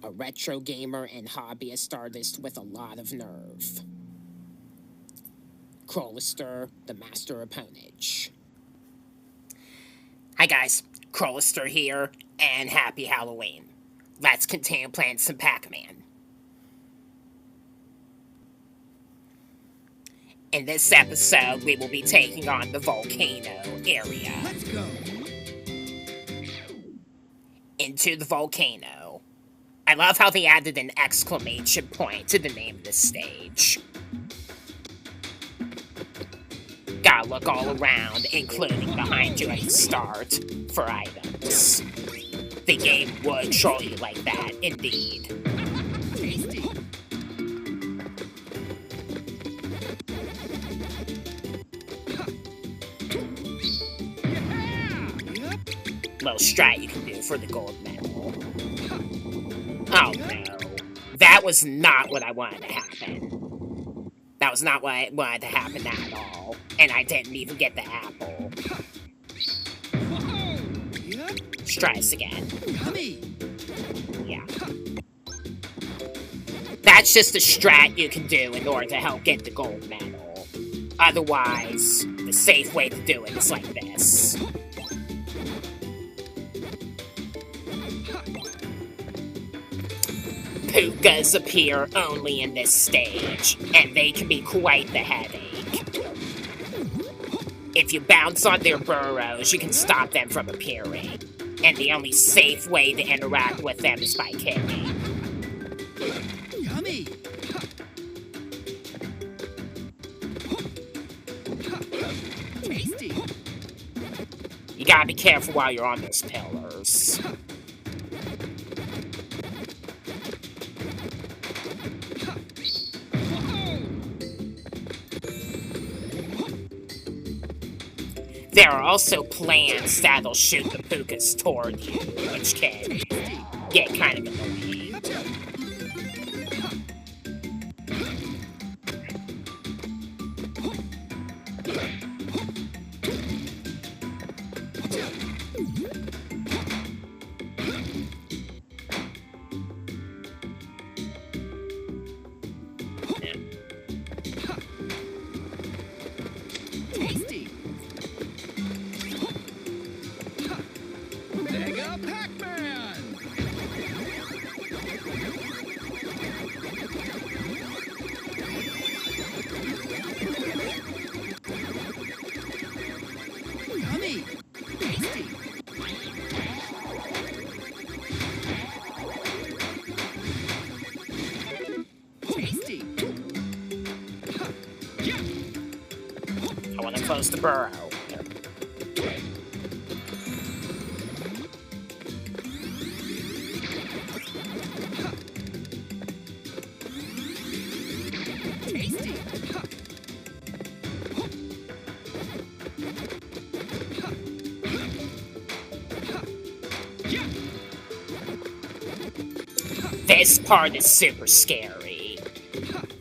a retro gamer and hobbyist artist with a lot of nerve. Crowlister, the master of ponage. Hi guys, Crowlister here, and happy Halloween. Let's continue playing some Pac-Man. In this episode, we will be taking on the Volcano area. Let's go! Into the Volcano. I love how they added an exclamation point to the name of the stage. Gotta look all around, including behind you at the start, for items. The game would troll you like that, indeed. Tasty! Little strat you can do for the gold medal. Oh no. That was not what I wanted to happen. That was not what I wanted to happen at all. And I didn't even get the apple. Let's try this again. Yeah. That's just a strat you can do in order to help get the gold medal. Otherwise, the safe way to do it is like this. Pukas appear only in this stage, and they can be quite the headache. If you bounce on their burrows, you can stop them from appearing, and the only safe way to interact with them is by kicking. Yummy! Tasty! You gotta be careful while you're on those pillars. There are also plants that'll shoot the pukas toward you, which can get kind of annoying. Tasty! Mega Pac-Man! Yummy! Tasty! Tasty! Yeah! I want to close the burrow. Tasty! Yeah! This part is super scary.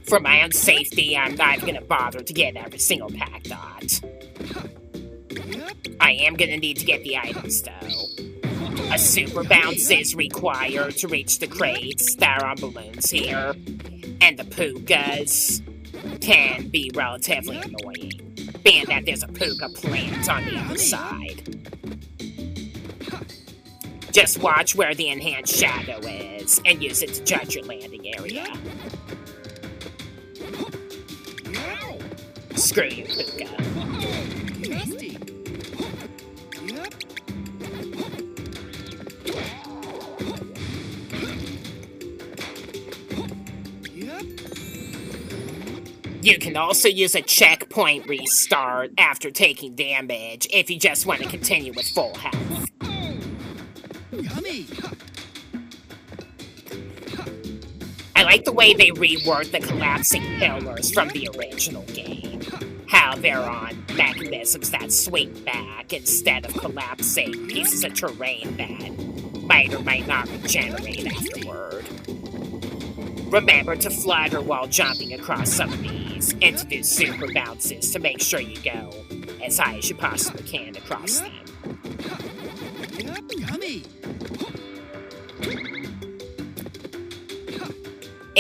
For my own safety, I'm not gonna bother to get every single pack dot. I am gonna need to get the items, though. A super bounce is required to reach the crates that are on balloons here, and the pukas can be relatively annoying, being that there's a puka plant on the other side. Just watch where the enhanced shadow is, and use it to judge your landing area. Screw you, puka. Tasty! Yep! Yep! You can also use a checkpoint restart after taking damage if you just want to continue with full health. Yummy! I like the way they reworked the collapsing pillars from the original game. How they're on mechanisms that swing back instead of collapsing pieces of terrain that might or might not regenerate afterward. Remember to flutter while jumping across some of these, and to do super bounces to make sure you go as high as you possibly can across them. Yummy!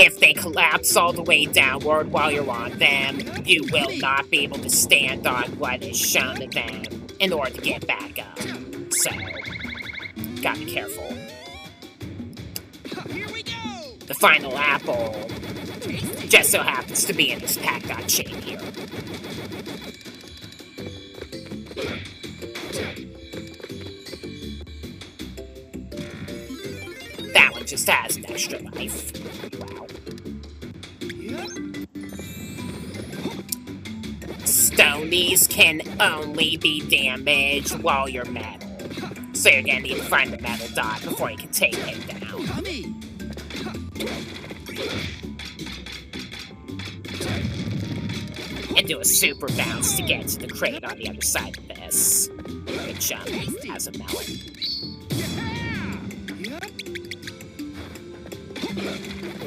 If they collapse all the way downward while you're on them, you will not be able to stand on what is shown to them in order to get back up. So, gotta be careful. Here we go. The final apple just so happens to be in this Pac-Man shape here. That one just has an extra life. Wow. Stonies can only be damaged while you're metal. So you're gonna need to find the metal dot before you can take him down. Yummy. And do a super bounce to get to the crate on the other side of this, which has a melon.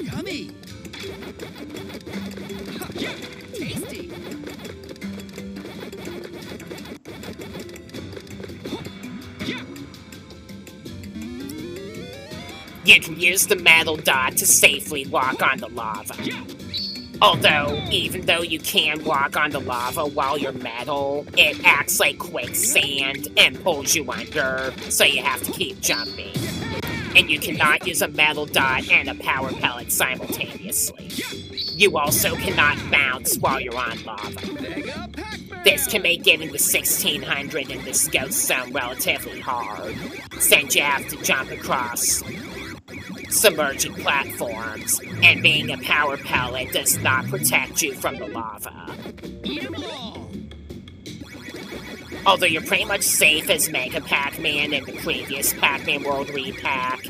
Yummy. Tasty. You can use the metal dot to safely walk on the lava. Although, even though you can walk on the lava while you're metal, it acts like quicksand and pulls you under, so you have to keep jumping. And you cannot use a metal dot and a power pellet simultaneously. You also cannot bounce while you're on lava. This can make getting to 1600 in this ghost zone relatively hard, since you have to jump across submerging platforms, and being a power pellet does not protect you from the lava. Eat 'em all. Although you're pretty much safe as Mega Pac-Man in the previous Pac-Man World Re-Pac,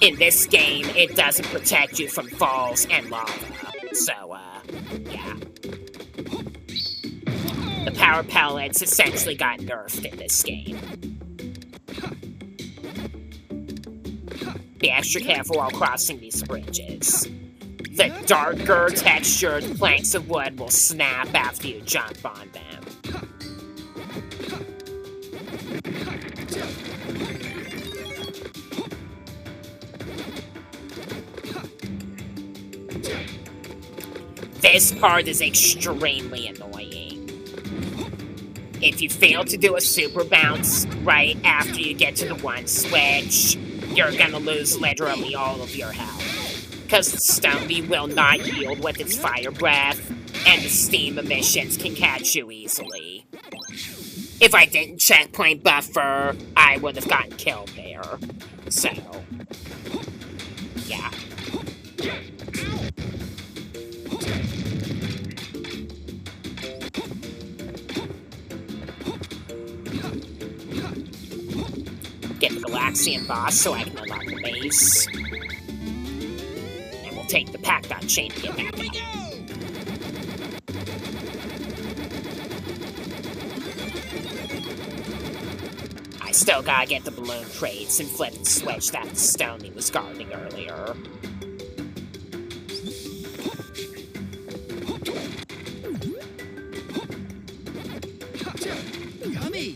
in this game, it doesn't protect you from falls and lava. So, yeah. The power pellets essentially got nerfed in this game. Be extra careful while crossing these bridges. The darker textured planks of wood will snap after you jump on them. This part is extremely annoying. If you fail to do a super bounce right after you get to the one switch, you're gonna lose literally all of your health. Because the Stony will not yield with its fire breath, and the steam emissions can catch you easily. If I didn't checkpoint buffer, I would have gotten killed there. So, yeah. Get the Galaxian boss so I can unlock the base. And we'll take the Pac-Man chain to get back up. I still gotta get the balloon crates and flip the switch that the Stony was guarding earlier. Yummy.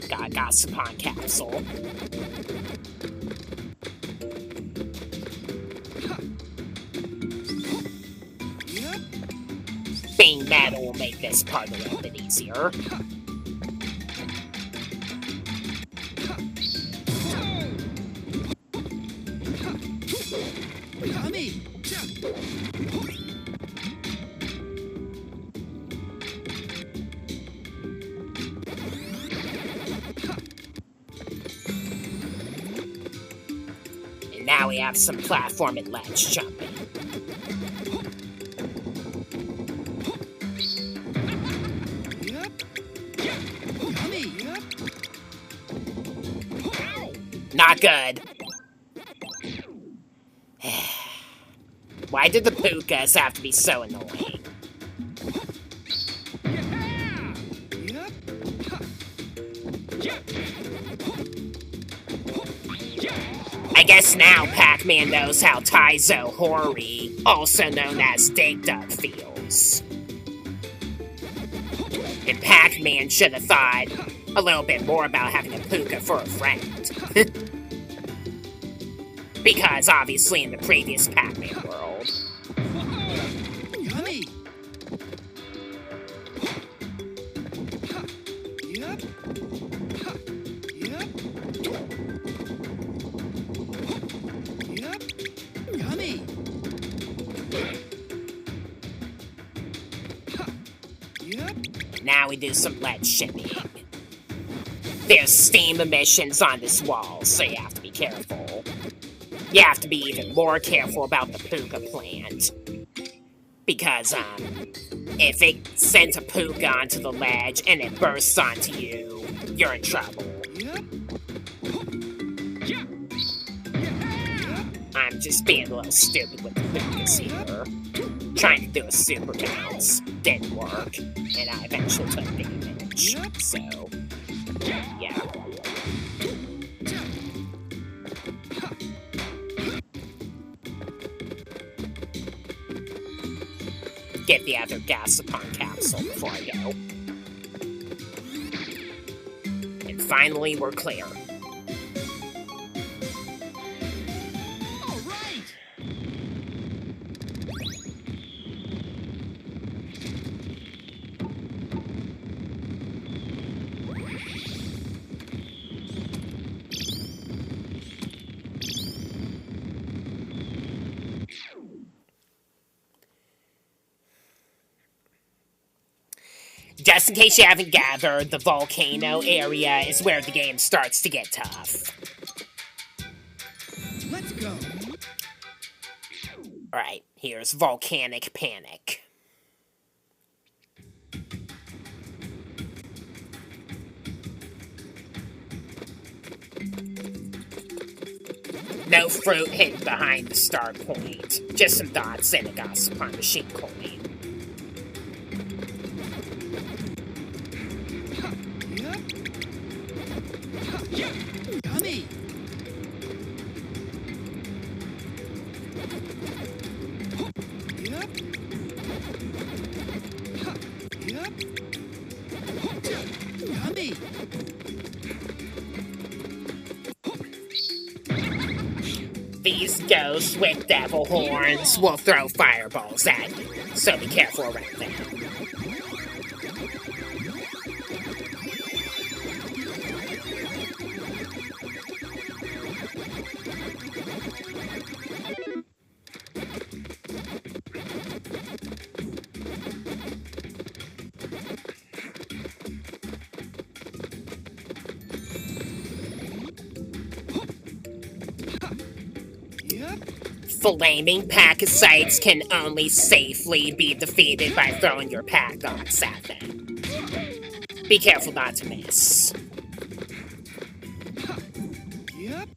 Got a Gossipon capsule. Being metal will make this part a little bit easier. Yummy. And now we have some platform and ledge jumping. Not good. Why did the Pukas have to be so annoying? I guess now Pac-Man knows how Taizo Hori, also known as Digged Up, feels. And Pac-Man should have thought a little bit more about having a puka for a friend. Because obviously in the previous Pac-Man World. Yummy. Yep. Yep. Yep. Yummy. Yep. Now we do some lead shimmying. There's steam emissions on this wall, so you have to be careful. You have to be even more careful about the puka plant. Because, if it sends a puka onto the ledge and it bursts onto you, you're in trouble. Yep. I'm just being a little stupid with the pukas here. Trying to do a super bounce didn't work, and I eventually took damage. So, yeah. Get the other Gasapon capsule before I go. And finally, we're clear. All right. Just in case you haven't gathered, the Volcano area is where the game starts to get tough. Let's go. Alright, here's Volcanic Panic. No fruit hidden behind the start point. Just some dots and a Gasapon machine coin. Yummy. Yep. Yep. Yummy. These ghosts with devil horns will throw fireballs at you, so be careful around them. Flaming Pack-Sites can only safely be defeated by throwing your Pac-Dots at them. Be careful not to miss. Yep.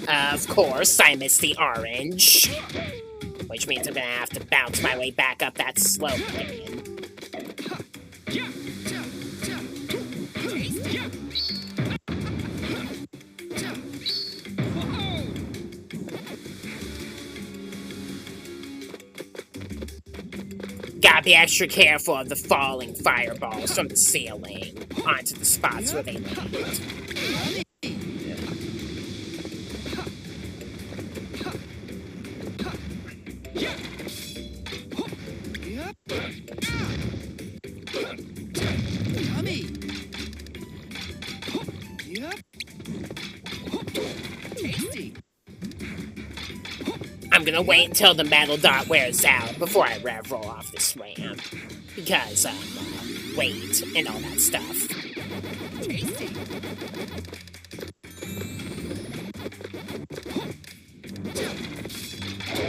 Of course, I missed the orange. Which means I'm gonna have to bounce my way back up that slope again. Gotta be extra careful of the falling fireballs from the ceiling onto the spots where they land. Yummy. Yep. Tasty. I'm gonna wait until the metal dot wears out before I rev roll off this ramp. Because, weight and all that stuff. Tasty.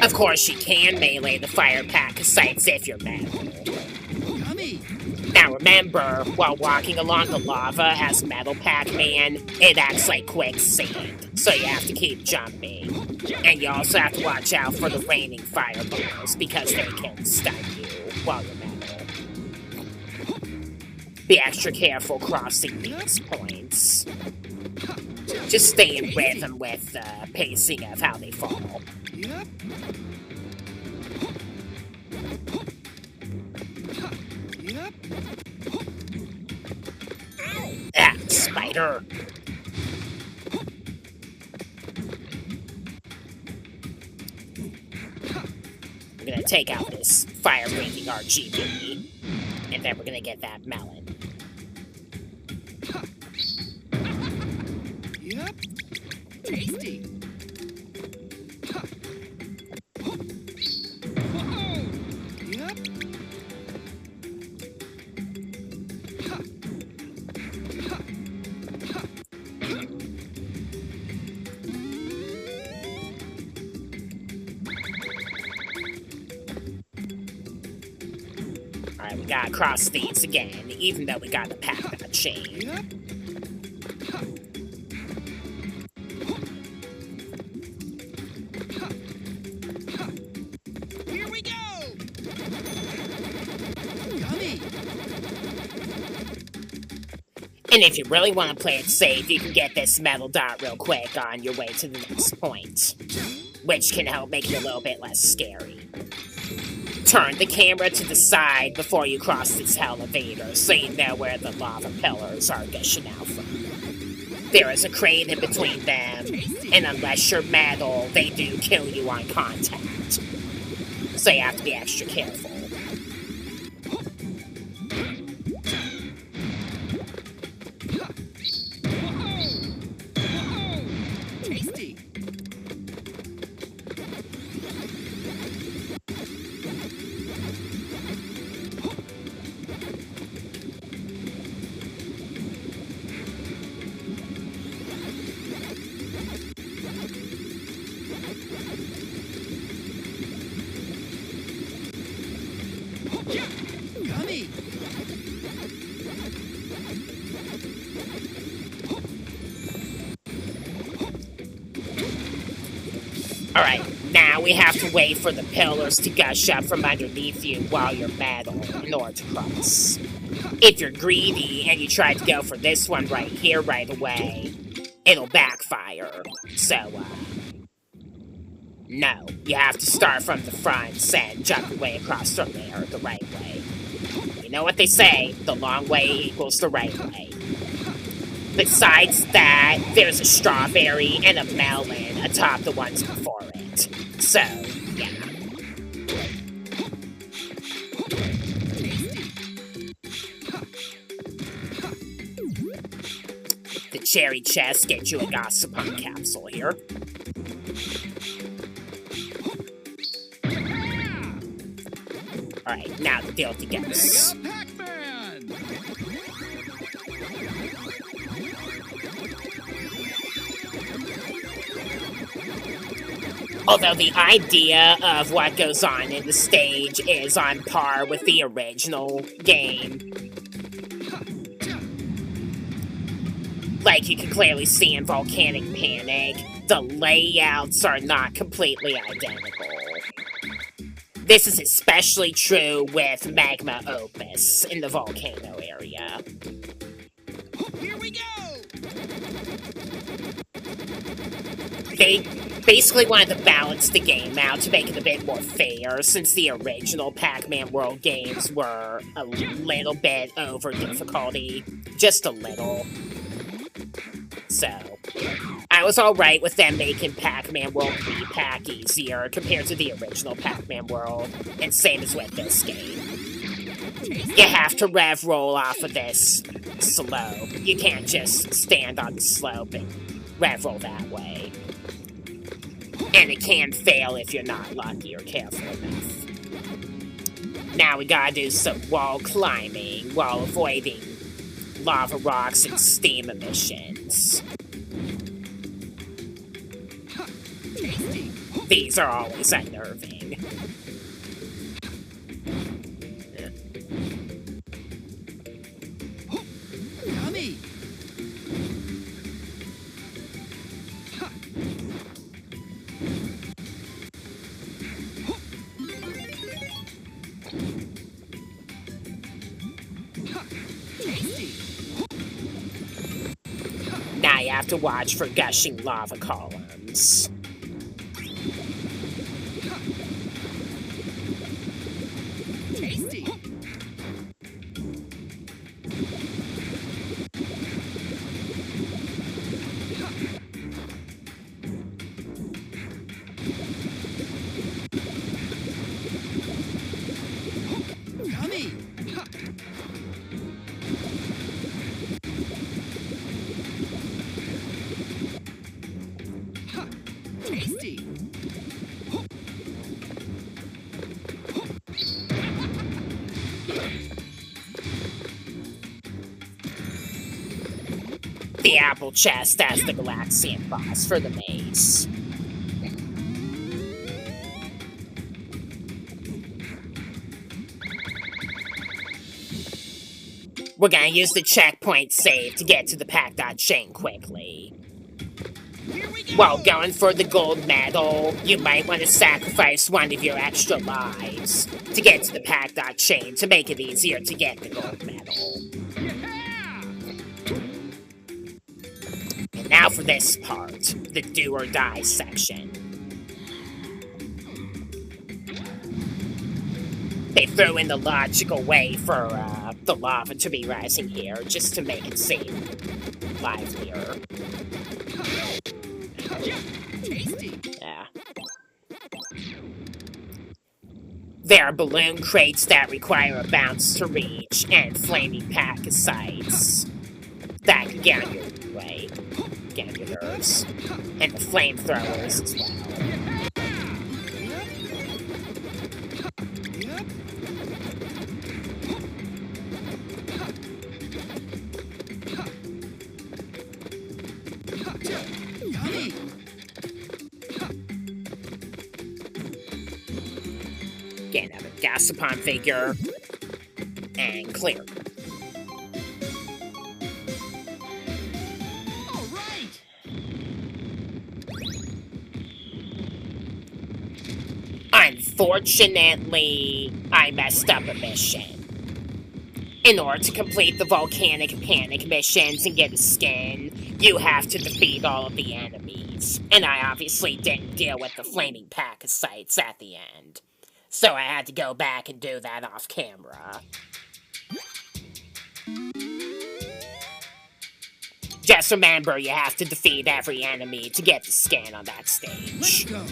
Of course, you can melee the fire Pack-Sites if you're metal. Yummy. Now remember, while walking along the lava as Metal Pac-Man, it acts like quicksand, so you have to keep jumping. And you also have to watch out for the raining fireballs, because they can stun you while you're metal. Be extra careful crossing these points. Just stay in rhythm with the pacing of how they fall. Yep. Yep. Ah, spider. We're gonna take out this fire-breathing RGB, and then we're gonna get that melon. Yep. Tasty. Whoa. Yep. Alright, we gotta cross these again, even though we got the Pac-Man chain. Yep. Here we go. Yummy. And if you really want to play it safe, you can get this metal dot real quick on your way to the next point, which can help make it a little bit less scary. Turn the camera to the side before you cross this elevator so you know where the lava pillars are gushing out from. There is a crate in between them, and unless you're metal, they do kill you on contact. So you have to be extra careful. Tasty. Yummy. Alright, now we have to wait for the pillars to gush up from underneath you while you're metal in order to cross. If you're greedy and you try to go for this one right here right away, it'll backfire. So, no. You have to start from the front and jump your way across from there the right way. You know what they say, the long way equals the right way. Besides that, there's a strawberry and a melon atop the ones before it. So, yeah. The cherry chest gets you a Gossipon capsule here. Alright, now the Guilty Ghosts. Pac-Man. Although the idea of what goes on in the stage is on par with the original game. Like you can clearly see in Volcanic Panic, the layouts are not completely identical. This is especially true with Magma Opus in the Volcano area. Here we go. They basically wanted to balance the game out to make it a bit more fair, since the original Pac-Man World games were a little bit over difficulty. Just a little. So, I was alright with them making Pac-Man World Re-Pac easier compared to the original Pac-Man World, and same as with this game. You have to rev roll off of this slope. You can't just stand on the slope and rev roll that way. And it can fail if you're not lucky or careful enough. Now we gotta do some wall climbing while avoiding lava rocks and steam emissions. These are always unnerving. Yummy. have to watch for gushing lava columns. Tasty. Yummy. Tasty. The apple chest has the Galaxian boss for the maze. We're gonna use the checkpoint save to get to the Pac-Chain quickly. Here we go. While going for the gold medal, you might want to sacrifice one of your extra lives to get to the Pac-Chain to make it easier to get the gold medal. Yeah. And now for this part, the do or die section. They threw in the logical way for the lava to be rising here, just to make it seem livelier. Tasty. Yeah. There are balloon crates that require a bounce to reach, and flaming parasites that can get on your way, get on your nerves, and the flamethrowers as well. Yummy. Get another Gasapon figure, and clear. All right. Unfortunately, I messed up a mission. In order to complete the Volcanic Panic missions and get a skin, you have to defeat all of the enemies. And I obviously didn't deal with the flaming parasites at the end. So I had to go back and do that off camera. Just remember, you have to defeat every enemy to get the skin on that Let's stage. go.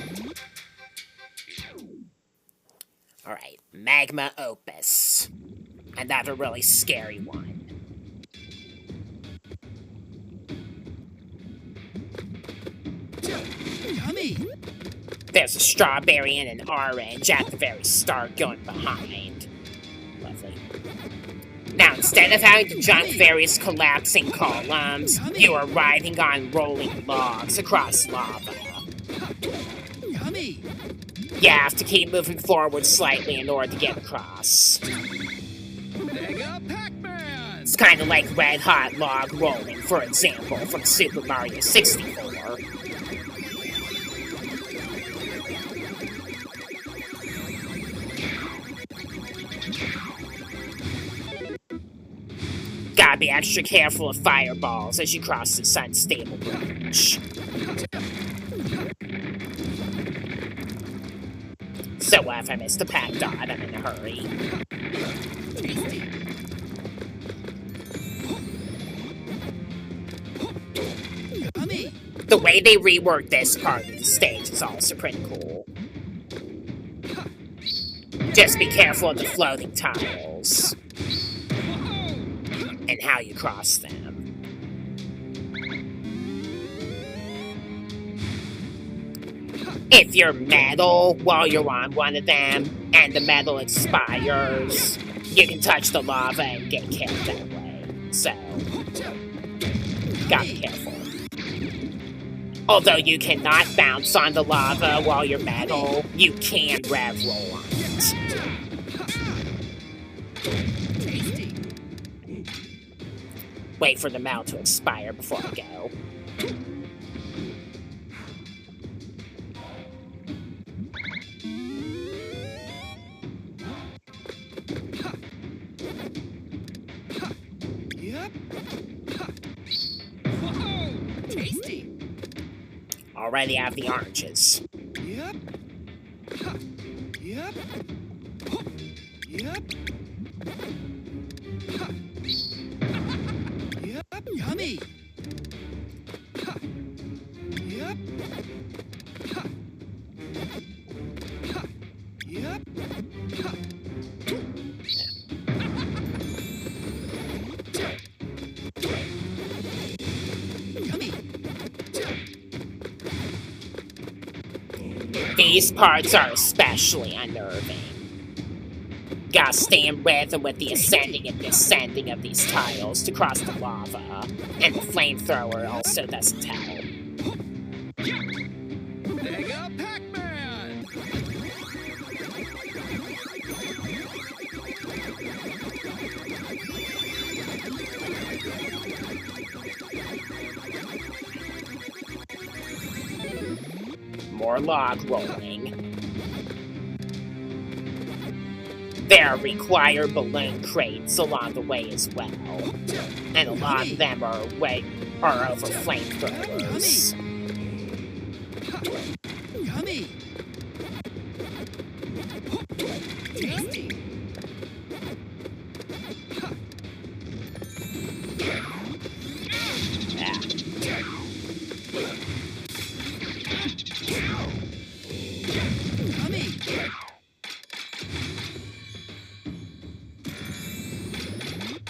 Alright, Magma Opus. Another really scary one. Yummy. There's a strawberry and an orange at the very start going behind. Lovely. Now, instead of having to jump various collapsing columns, you are riding on rolling logs across lava. Yummy. You have to keep moving forward slightly in order to get across. Mega Pac-Man. It's kind of like red hot log rolling, for example, from Super Mario 64. Gotta be extra careful of fireballs as you cross this unstable bridge. So what if I miss the pack dot? I'm in a hurry. Tasty. Yummy. The way they reworked this part of the stage is also pretty cool. Just be careful of the floating tiles and how you cross them. If you're metal while you're on one of them and the metal expires, you can touch the lava and get killed that way. So, gotta be careful. Although you cannot bounce on the lava while you're metal, you can rev roll on it. Tasty. Wait for the metal to expire before I go. Yep. Whoa. already have the oranges. Yep. Ha. Yep. Yep. Ha. Yep. Yummy. Ha. Yep. Ha. Ha. Yep. Ha. Yummy. These parts are especially unnerving. Gotta stand with and with the ascending and descending of these tiles to cross the lava, and the flamethrower also doesn't help. Mega Pac-Man! More log rolling. There require balloon crates along the way as well, and a lot of them are over flamethrowers. Yummy! Tasty! Yummy!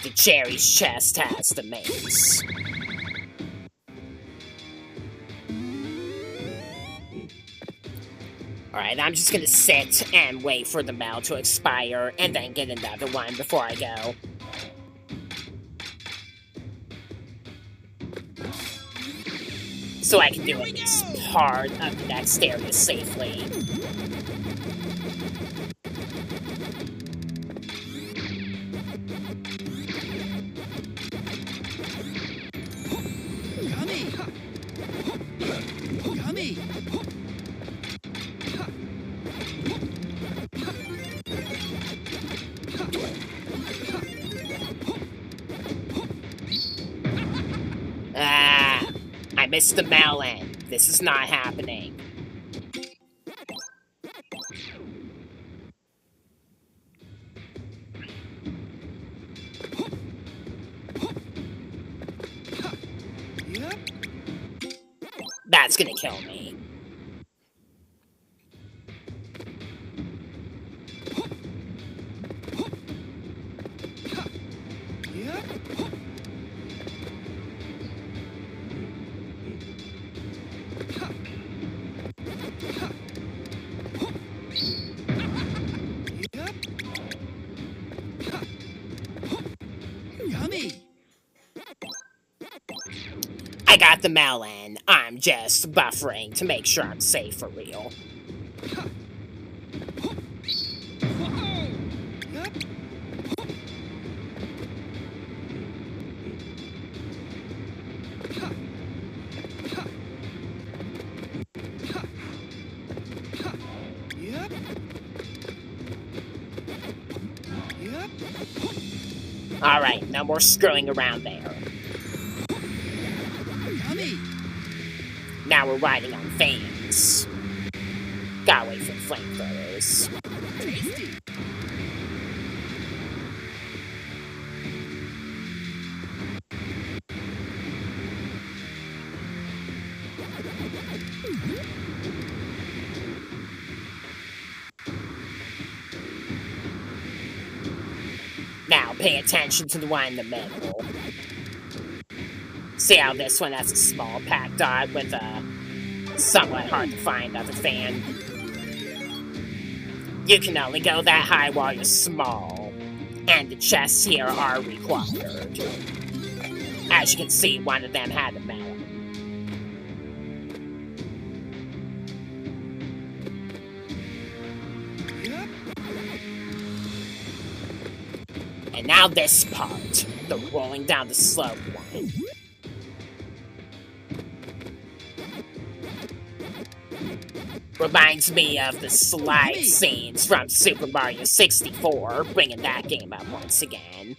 The cherry's chest has the maze. Alright, I'm just gonna sit and wait for the bell to expire, and then get another one before I go. So I can do at least part of the next area safely. Yummy! Yummy! Ah, I missed the melon. This is not happening. Yep. That's gonna kill me. Yep. Yep. Yummy! I got the melon. I'm just buffering to make sure I'm safe for real. Whoa! Yep. Yep. Yep. Alright, no more screwing around there. Yummy! Now we're riding on fans. Gotta wait for the flamethrowers. Tasty! Now pay attention to the one in the middle. See how this one has a small pack dot with a somewhat hard to find other fan? You can only go that high while you're small, and the chests here are required. As you can see, one of them had a melon. Yep. And now this part, the rolling down the slope one. Reminds me of the slide scenes from Super Mario 64, bringing that game up once again.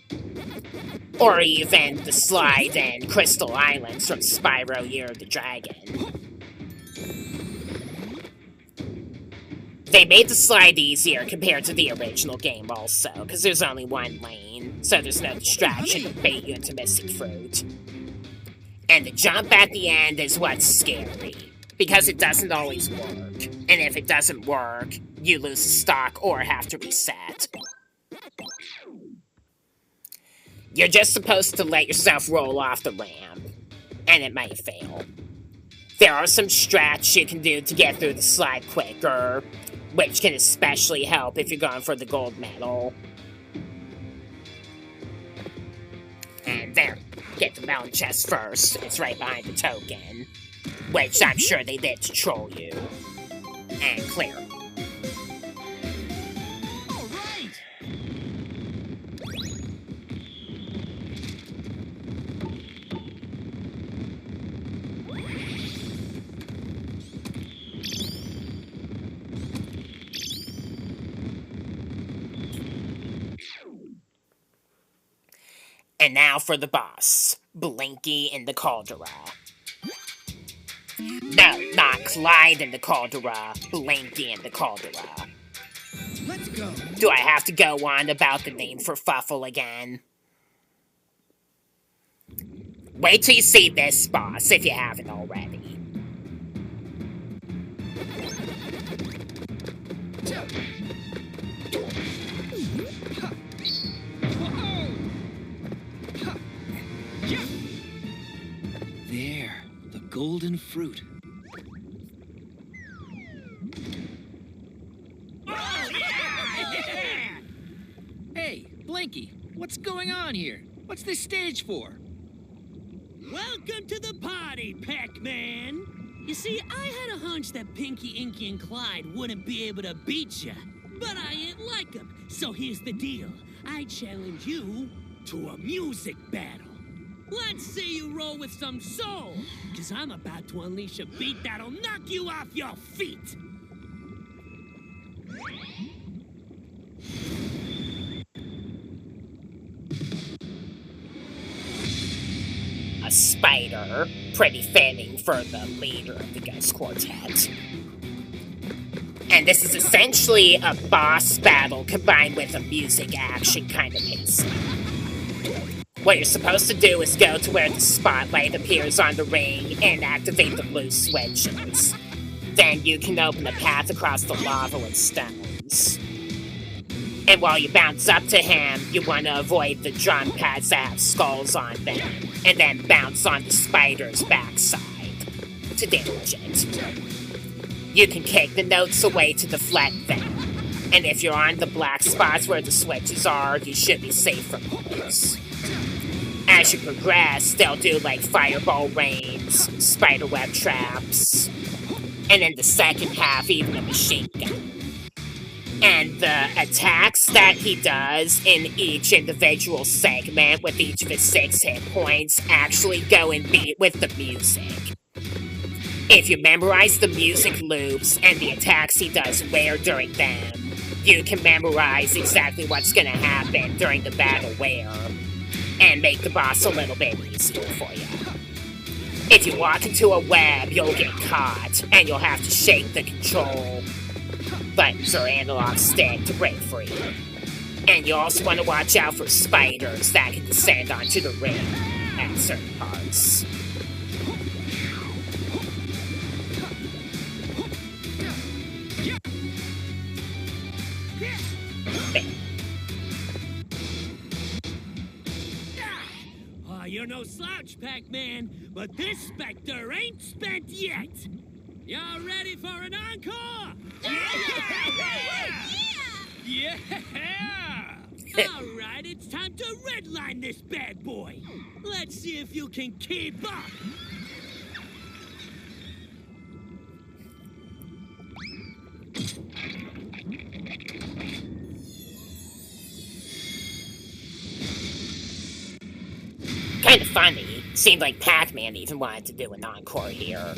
Or even the slide in Crystal Islands from Spyro Year of the Dragon. They made the slide easier compared to the original game also, because there's only one lane, so there's no distraction to bait you into missing fruit. And the jump at the end is what's scary, because it doesn't always work. And if it doesn't work, you lose a stock or have to reset. You're just supposed to let yourself roll off the ramp, and it might fail. There are some strats you can do to get through the slide quicker, which can especially help if you're going for the gold medal. And there, get the mountain chest first. It's right behind the token, which I'm sure they did to troll you. And clear. All right. And now for the boss, Blinky in the Caldera. No, not Clyde in the Caldera, Blinky in the Caldera. Let's go. Do I have to go on about the name for Fuffle again? Wait till you see this boss if you haven't already. There, the golden fruit. Hey, Blinky, what's going on here? What's this stage for? Welcome to the party, Pac-Man! You see, I had a hunch that Pinky, Inky, and Clyde wouldn't be able to beat ya. But I ain't like 'em, so here's the deal. I challenge you to a music battle. Let's see you roll with some soul, because I'm about to unleash a beat that'll knock you off your feet. A spider, pretty fitting for the leader of the Ghost Quartet. And this is essentially a boss battle combined with a music action kind of pacing. What you're supposed to do is go to where the spotlight appears on the ring and activate the blue switches. Then you can open a path across the lava with stones. And while you bounce up to him, you want to avoid the drum pads that have skulls on them, and then bounce on the spider's backside to damage it. You can kick the notes away to deflect them, and if you're on the black spots where the switches are, you should be safe from those. As you progress, they'll do like fireball rains, spiderweb traps, and in the second half, even a machine gun. And the attacks that he does in each individual segment with each of his 6 hit points actually go in beat with the music. If you memorize the music loops and the attacks he does where during them, you can memorize exactly what's gonna happen during the battle where, and make the boss a little bit easier for you. If you walk into a web, you'll get caught, and you'll have to shake the control buttons or analog stick to break free. And you also want to watch out for spiders that can descend onto the ring at certain parts. Oh, you're no slouch, Pac-Man, but this Spectre ain't spent yet. Y'all ready for an encore? Yeah! All right, it's time to redline this bad boy. Let's see if you can keep up. Kind of funny. Seemed like Pac-Man even wanted to do an encore here.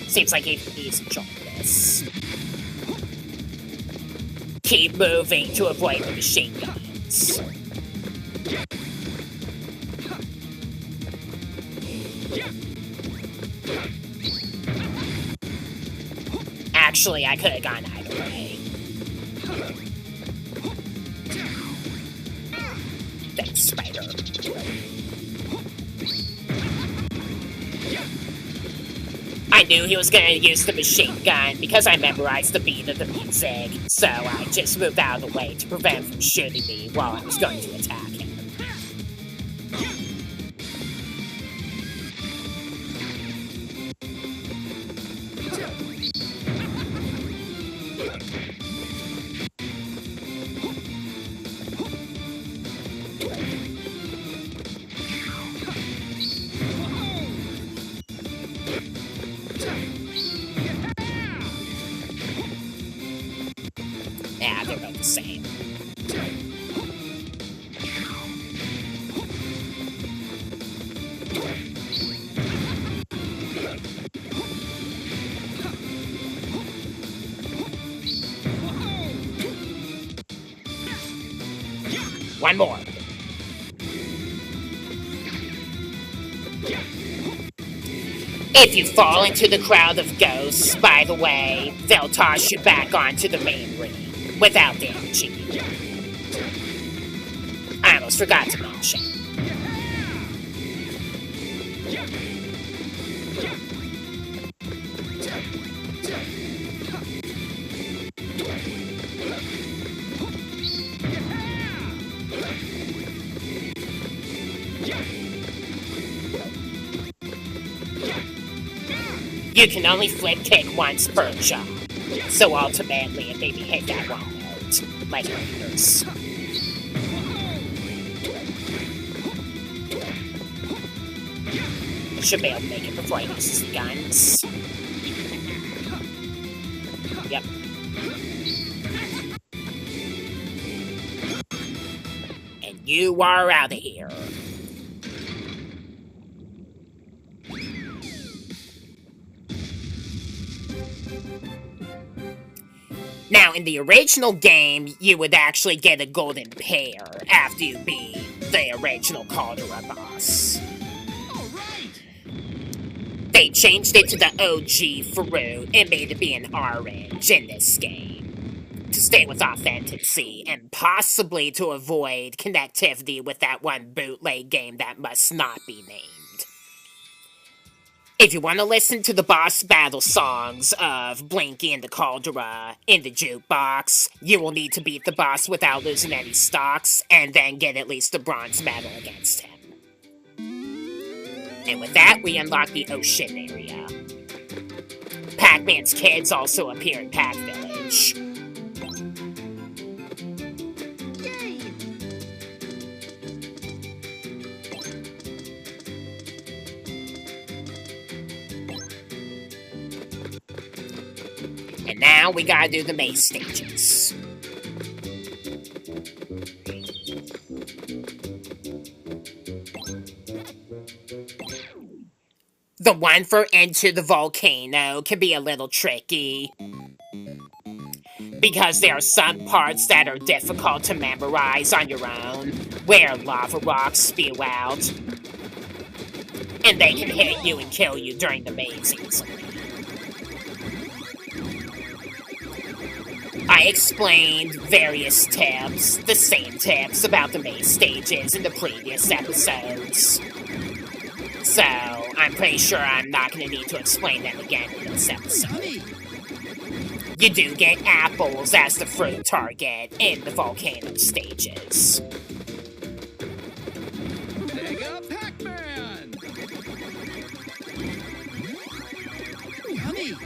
Seems like he's enjoying this. Keep moving to avoid the machine guns. Actually, I could have gone either way. Mecha Spider. I knew he was gonna use the machine gun because I memorized the beat of the music, so I just moved out of the way to prevent him from shooting me while I was going to attack him. Yeah, they're both the same. One more. If you fall into the crowd of ghosts, by the way, they'll toss you back onto the main ring without damaging you. I almost forgot to mention. You can only flip kick once per jump, so ultimately it maybe hit that one note, like others. Should be able to make it before he uses the guns. Yep. And you are out of here. Now, in the original game, you would actually get a golden pair after you beat the original Caldera boss. They changed it to the OG fruit and made it be an orange in this game to stay with authenticity and possibly to avoid connectivity with that one bootleg game that must not be named. If you want to listen to the boss battle songs of Blinky and the Caldera in the jukebox, you will need to beat the boss without losing any stocks, and then get at least a bronze medal against him. And with that, we unlock the ocean area. Pac-Man's kids also appear in Pac Village. And now we gotta do the maze stages. The one for Into the Volcano can be a little tricky, because there are some parts that are difficult to memorize on your own, where lava rocks spew out, and they can hit you and kill you during the maze easily. I explained various tips, the same tips about the maze stages in the previous episodes. So, I'm pretty sure I'm not going to need to explain them again in this episode. You do get apples as the fruit target in the Volcano stages. Mega Pac-Man! Yummy!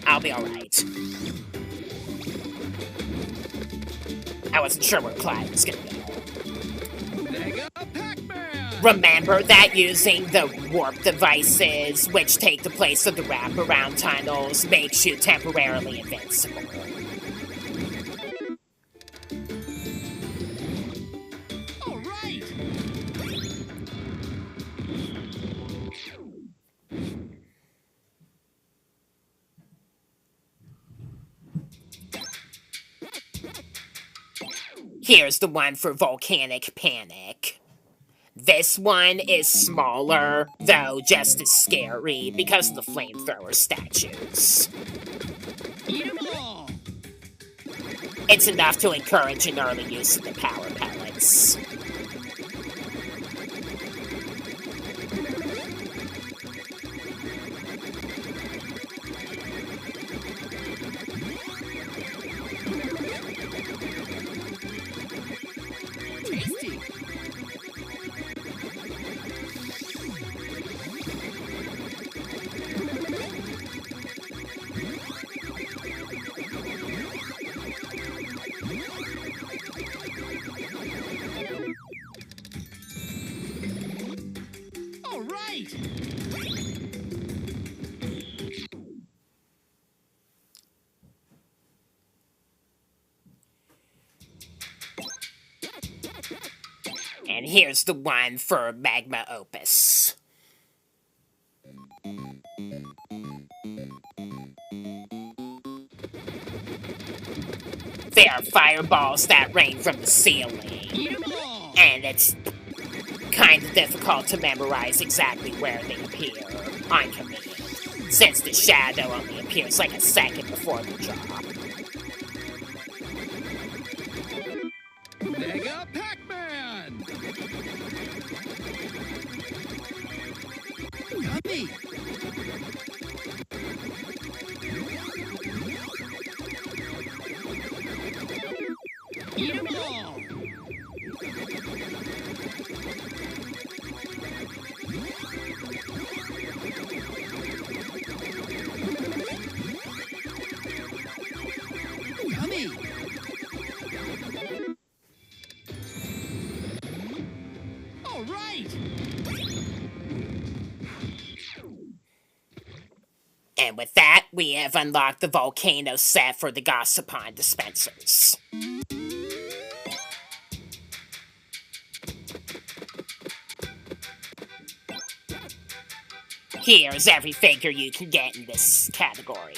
I'll be alright. I wasn't sure where Clyde was gonna go. Mega Pac-Man! Remember that using the warp devices, which take the place of the wraparound tunnels, makes you temporarily invincible. Alright! Here's the one for Volcanic Panic. This one is smaller, though just as scary because of the flamethrower statues. Eat 'em all! It's enough to encourage an early use of the power pellets. Tasty! All right! And here's the one for Magma Opus. They are fireballs that rain from the ceiling, Eat 'em all! and it's kind of difficult to memorize exactly where they appear on command, since the shadow only appears like a second before the drop. Mega Pac-Man! Yummy! Eat 'em all! Yummy! All right! And with that, we have unlocked the Volcano set for the Gossipon dispensers. Here's every figure you can get in this category.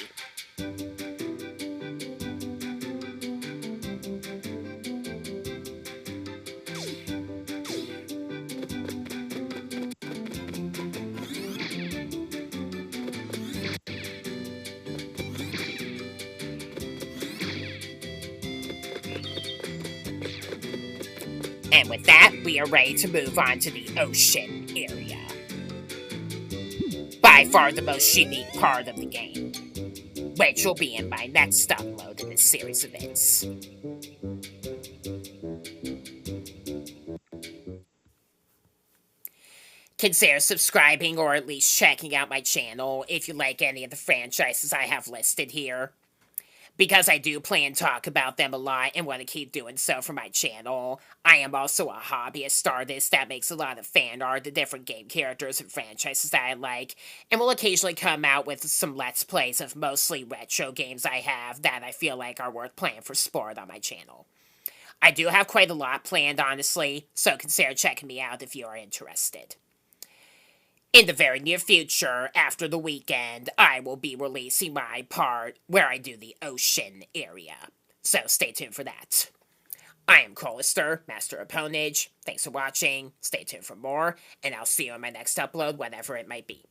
And with that, we are ready to move on to the ocean area. By far the most unique part of the game, which will be in my next upload in this series of vids. Consider subscribing or at least checking out my channel if you like any of the franchises I have listed here, because I do plan to talk about them a lot and want to keep doing so for my channel. I am also a hobbyist artist that makes a lot of fan art of different game characters and franchises that I like, and will occasionally come out with some Let's Plays of mostly retro games I have that I feel like are worth playing for sport on my channel. I do have quite a lot planned, honestly, so consider checking me out if you are interested. In the very near future, after the weekend, I will be releasing my part where I do the ocean area, so stay tuned for that. I am Crolister, Master of Ponage. Thanks for watching, stay tuned for more, and I'll see you in my next upload, whenever it might be.